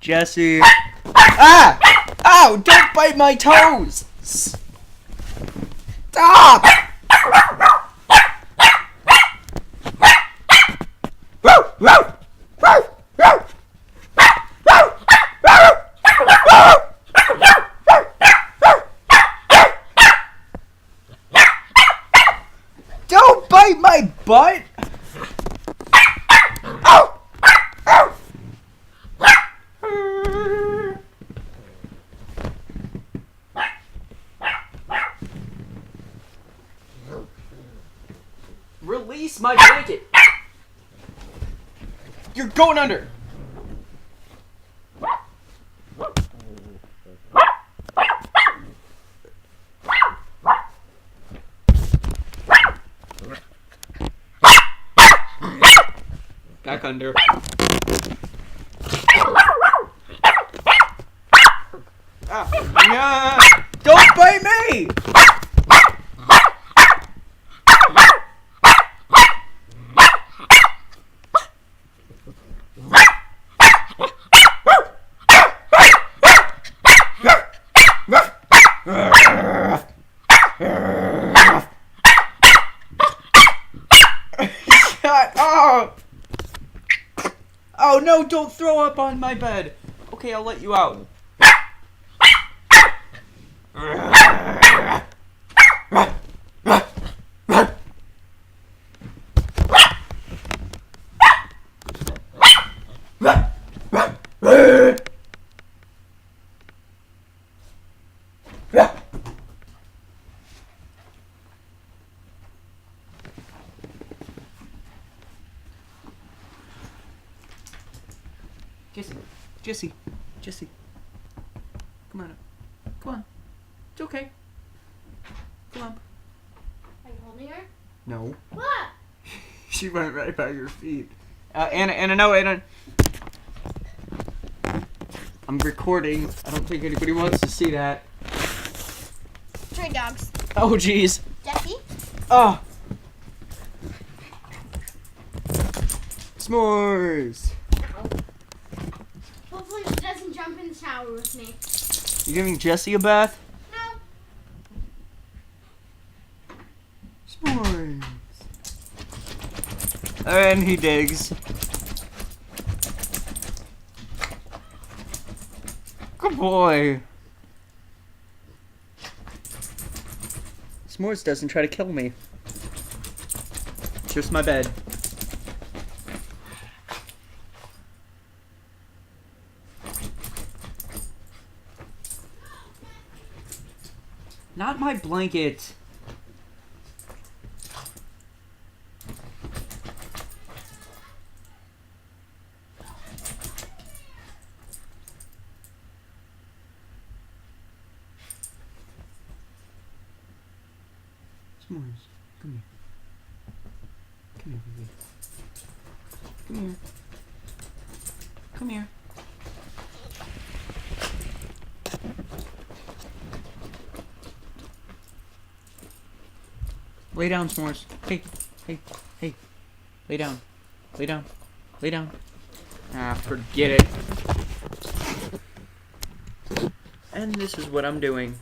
Jessie. Ah! Ow! Don't bite my toes! Stop! Don't bite my butt! Release my blanket! You're going under! Back under. Ah, don't bite me! Shut up! Oh no, don't throw up on my bed. Okay, I'll let you out. Jessie. Come on up. Come on. It's okay. Come on. Are you holding her? No. What? She went right by your feet. Anna, no, Anna. I'm recording. I don't think anybody wants to see that. Stray dogs. Oh, jeez. Jessie? Oh. S'mores. Hopefully she doesn't jump in the shower with me. You giving Jessie a bath? No. S'mores. And he digs. Good boy. S'mores doesn't try to kill me. It's just my bed. Not my blanket. S'mores, come here. Come here, baby. Come here. Come here. Lay down, S'mores. Hey. Lay down. Lay down. Ah, forget it. And this is what I'm doing.